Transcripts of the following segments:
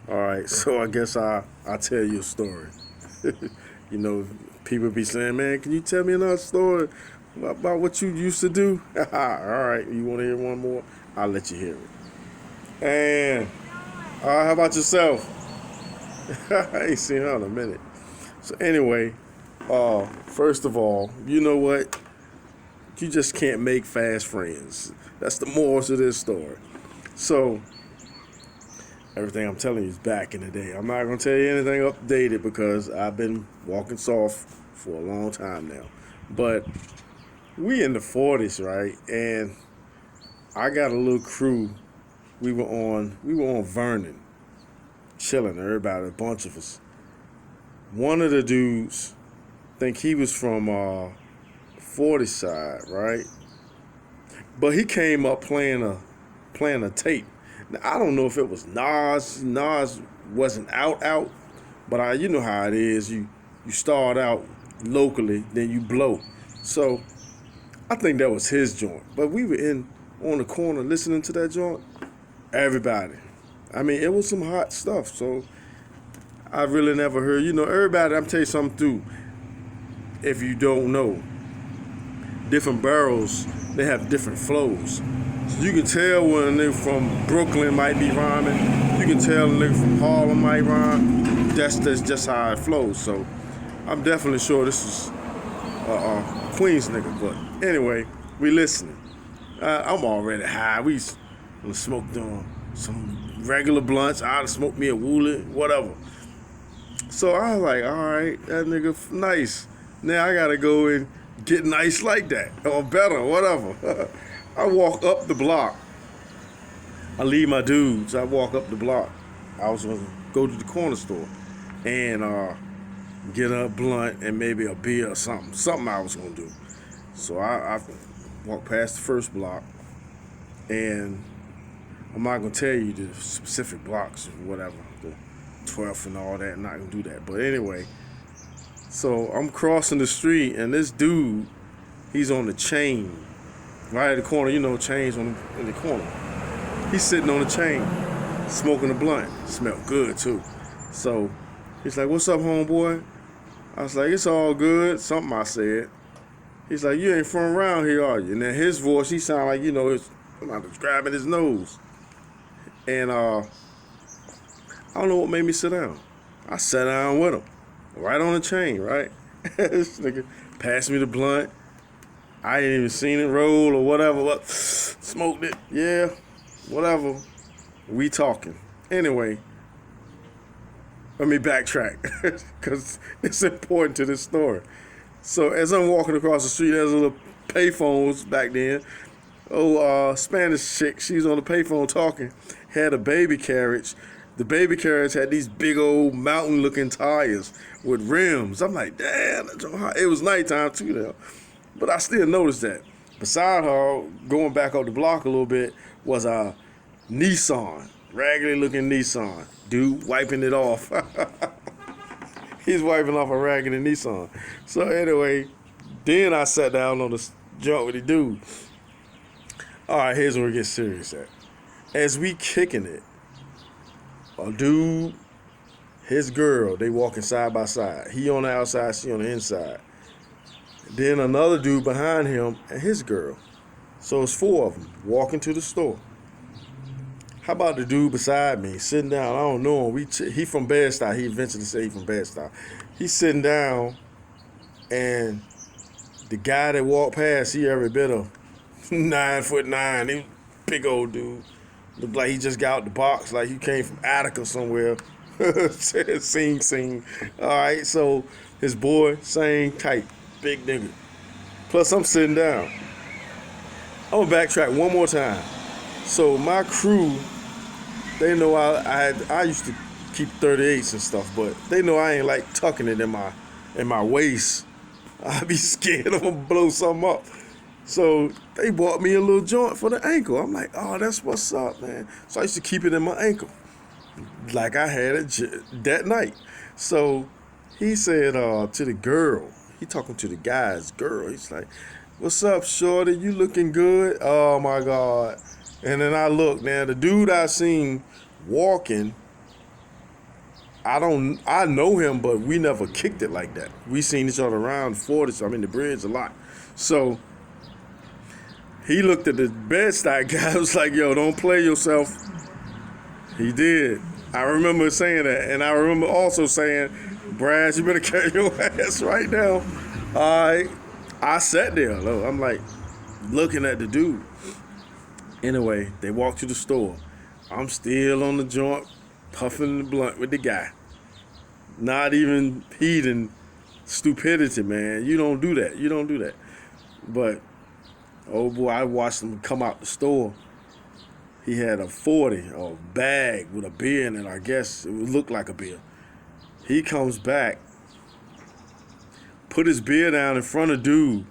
All right, so I guess I tell you a story. You know, people be saying, "Man, can you tell me another story about what you used to do?" All right, you want to hear one more? I'll let you hear it. And how about yourself? I ain't seen her in a minute. So anyway, first of all, you know what? You just can't make fast friends. That's the moral to this story. So everything I'm telling you is back in the day. I'm not gonna tell you anything updated because I've been walking soft for a long time now. But we in the 40s, right? And I got a little crew. We were on Vernon, chilling. Everybody, a bunch of us. One of the dudes, think he was from 40 side, right? But he came up playing a tape. Now, I don't know if it was Nas. Nas wasn't out, but you know how it is. You start out locally, then you blow. So I think that was his joint. But we were in on the corner listening to that joint. Everybody. I mean, it was some hot stuff. So I really never heard. You know, everybody. I'm tell you something too. If you don't know, different barrels they have different flows. So you can tell when a nigga from Brooklyn might be rhyming. You can tell a nigga from Harlem might rhyme. That's just how it flows. So I'm definitely sure this is Queens nigga. But anyway, we listening. I'm already high. We smoked on some regular blunts. I'd smoke me a wooly, whatever. So I was like, all right, that nigga nice. Now I gotta go and get nice like that, or better, whatever. I walk up the block. I leave my dudes. I walk up the block. I was gonna go to the corner store and get a blunt and maybe a beer or something. Something I was gonna do. So I walked past the first block, and I'm not gonna tell you the specific blocks or whatever, the 12th and all that. I'm not gonna do that. But anyway, so I'm crossing the street, and this dude, he's on the chain, right at the corner. You know, chains in the corner. He's sitting on the chain, smoking a blunt. Smelled good too. So he's like, "What's up, homeboy?" I was like, "It's all good." Something I said. He's like, "You ain't from around here, are you?" And then his voice, he sounded like, I'm not grabbing his nose. And I don't know what made me sit down. I sat down with him, right on the chain, right? This nigga passed me the blunt. I ain't even seen it roll or whatever. But smoked it, yeah, whatever. We talking. Anyway, let me backtrack because it's important to this story. So as I'm walking across the street, there's a little payphones back then. Spanish chick, she's on the payphone talking, had a baby carriage. The baby carriage had these big old mountain-looking tires with rims. I'm like, damn, it was nighttime too now. But I still noticed that. Beside her, going back up the block a little bit, was a Nissan, raggedy-looking Nissan. Dude wiping it off. He's wiping off a raggedy Nissan. So anyway, then I sat down on the joint with the dude. All right, here's where it gets serious at. As we kicking it, a dude, his girl, they walking side by side. He on the outside, she on the inside. Then another dude behind him and his girl. So it's four of them walking to the store. How about the dude beside me sitting down? I don't know him. He from Bed-Stuy. He eventually said he from Bed-Stuy. He's sitting down, and the guy that walked past, he every bit of 9'9". He big old dude. Looked like he just got out the box, like he came from Attica somewhere. Sing. All right, so his boy, same type, big nigga. Plus, I'm sitting down. I'm gonna backtrack one more time. So my crew, they know I used to keep 38s and stuff, but they know I ain't like tucking it in my waist. I'd be scared I'm gonna blow something up. So they bought me a little joint for the ankle. I'm like, oh, that's what's up, man. So I used to keep it in my ankle, like I had it that night. So he said to the girl, he talking to the guy's girl. He's like, "What's up, shorty? You looking good?" Oh my God. And then I look, now the dude I seen walking, I know him, but we never kicked it like that. We seen each other around 40s, the bridge a lot. So he looked at the Bed-Stuy guy, was like, yo, don't play yourself. He did. I remember saying that, and I remember also saying, Brad, you better carry your ass right now. I sat there, though. I'm like, looking at the dude. Anyway, they walked to the store. I'm still on the joint, puffing the blunt with the guy. Not even heeding stupidity, man. You don't do that. You don't do that. But, oh boy, I watched him come out the store. He had a 40, a bag with a beer in it, I guess. It looked like a beer. He comes back, put his beer down in front of dude,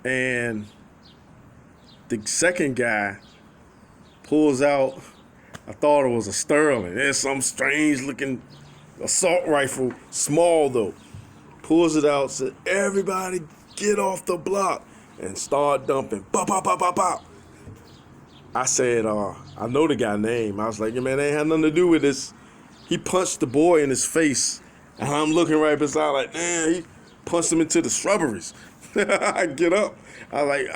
and the second guy pulls out, I thought it was a Sterling. There's some strange looking assault rifle, small though. Pulls it out, said, everybody get off the block, and start dumping. Bop, bop, bop, bop, bop. I said, I know the guy's name. I was like, yeah, man, they ain't had nothing to do with this. He punched the boy in his face, and I'm looking right beside, like, damn, he punched him into the shrubberies. I get up. I like,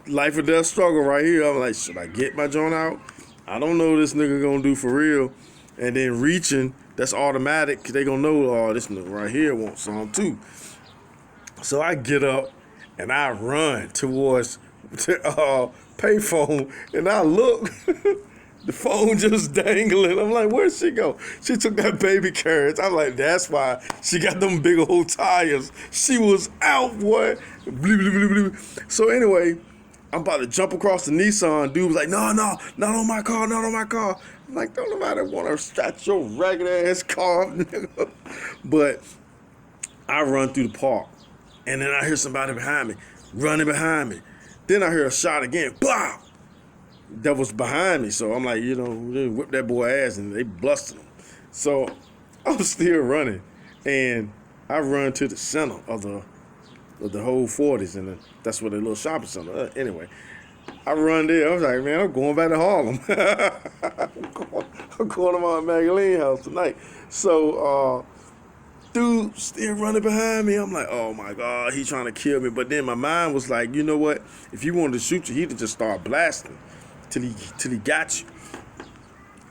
life or death struggle right here. I'm like, should I get my joint out? I don't know what this nigga gonna do for real. And then reaching, that's automatic. They gonna know, oh, this nigga right here wants some too. So I get up and I run towards the payphone, and I look, the phone just dangling. I'm like, where'd she go? She took that baby carriage. I'm like, that's why she got them big old tires. She was out, boy. Bleep, bleep, bleep, bleep. So anyway, I'm about to jump across the Nissan. Dude was like, no, not on my car, not on my car. I'm like, don't nobody want to scratch your ragged ass car, nigga. But I run through the park, and then I hear somebody behind me, running behind me. Then I hear a shot again, blah! That was behind me, so I'm like, they whipped that boy ass, and they busted him. So I'm still running, and I run to the center of the whole 40s, and that's where the little shopping center. Anyway, I run there. I was like, man, I'm going back to Harlem. I'm going to my Magdalene house tonight. So, dude still running behind me. I'm like, oh my God, he's trying to kill me. But then my mind was like, you know what? If he wanted to shoot you, he'd just start blasting till he got you.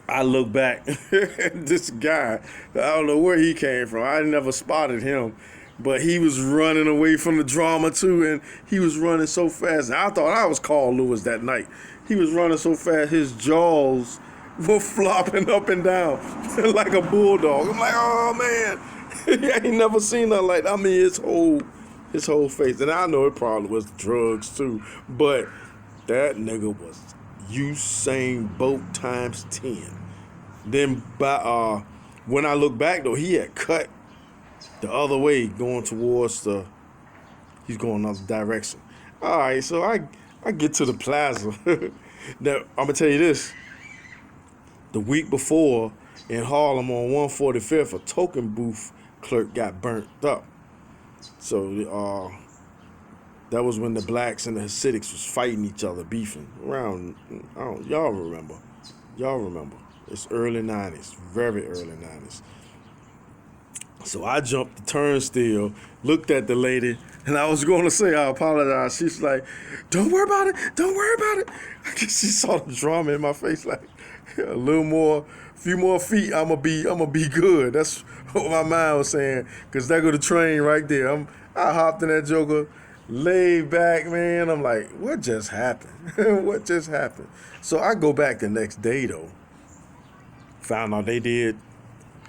I look back, this guy, I don't know where he came from. I never spotted him, but he was running away from the drama too, and he was running so fast. And I thought I was Carl Lewis that night. He was running so fast, his jaws were flopping up and down like a bulldog. I'm like, oh man. I ain't never seen nothing like that. I mean, his whole face. And I know it probably was drugs too, but that nigga was Usain Bolt times 10. Then when I look back though, he had cut the other way, going towards he's going another direction. All right, so I get to the plaza. Now, I'm gonna tell you this. The week before in Harlem on 145th, a token booth clerk got burnt up. So that was when the blacks and the Hasidics was fighting each other, beefing around. Y'all remember. It's early 90s, very early 90s. So I jumped the turnstile, looked at the lady, and I was going to say I apologize. She's like, don't worry about it. I guess she saw the drama in my face, like a few more feet, I'ma be good. That's what my mind was saying, because there go the train right there. I hopped in that joker, laid back, man. I'm like, what just happened? What just happened? So I go back the next day though. Found out they did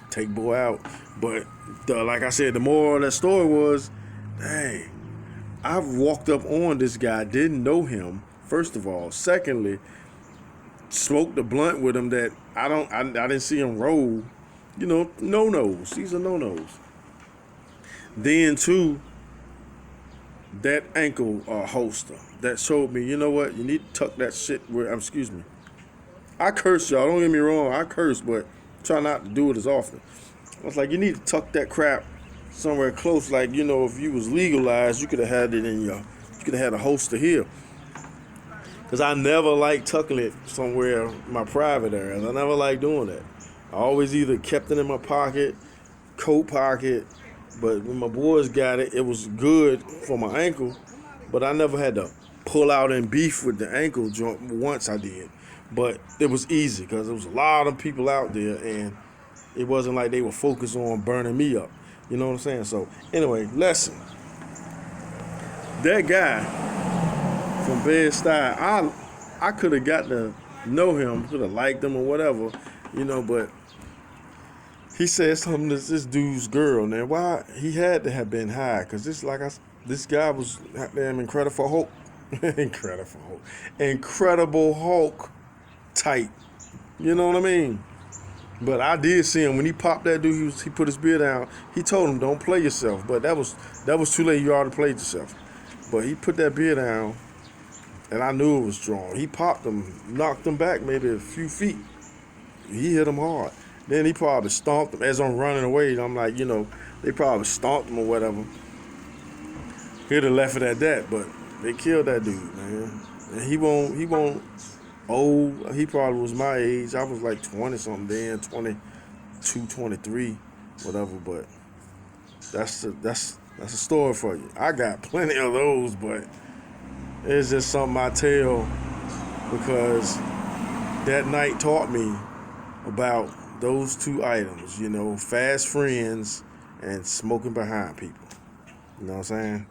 take boy out. But like I said, the moral of that story was, dang, I walked up on this guy, didn't know him, first of all. Secondly, smoked a blunt with him that I didn't see him roll. No-nos. These are no-nos. Then too, that ankle holster that showed me, you know what, you need to tuck that shit where, excuse me. I curse, y'all, don't get me wrong, I curse, but try not to do it as often. I was like, you need to tuck that crap somewhere close, like, if you was legalized, you could have had it you could have had a holster here. Because I never liked tucking it somewhere, my private areas. I never liked doing that. always either kept it in my pocket, coat pocket. But when my boys got it, it was good for my ankle. But I never had to pull out and beef with the ankle joint. Once I did, but it was easy because there was a lot of people out there, and it wasn't like they were focused on burning me up. You know what I'm saying? So anyway, lesson. That guy from Bed-Stuy, I could have got to know him, could have liked him or whatever, but he said something to this dude's girl. Now, why he had to have been high? Because this guy was damn Incredible Hulk, Incredible Hulk type. You know what I mean? But I did see him when he popped that dude. He put his beer down. He told him, "Don't play yourself." But that was too late. You already played yourself. But he put that beer down, and I knew it was strong. He popped him, knocked him back maybe a few feet. He hit him hard. Then he probably stomped him as I'm running away. I'm like, they probably stomped him or whatever. He'd have left it at that, but they killed that dude, man. And he won't old. He probably was my age. I was like 20 something then, 22, 23, whatever. But that's a story for you. I got plenty of those, but it's just something I tell because that night taught me about those two items, fast friends and smoking behind people. You know what I'm saying?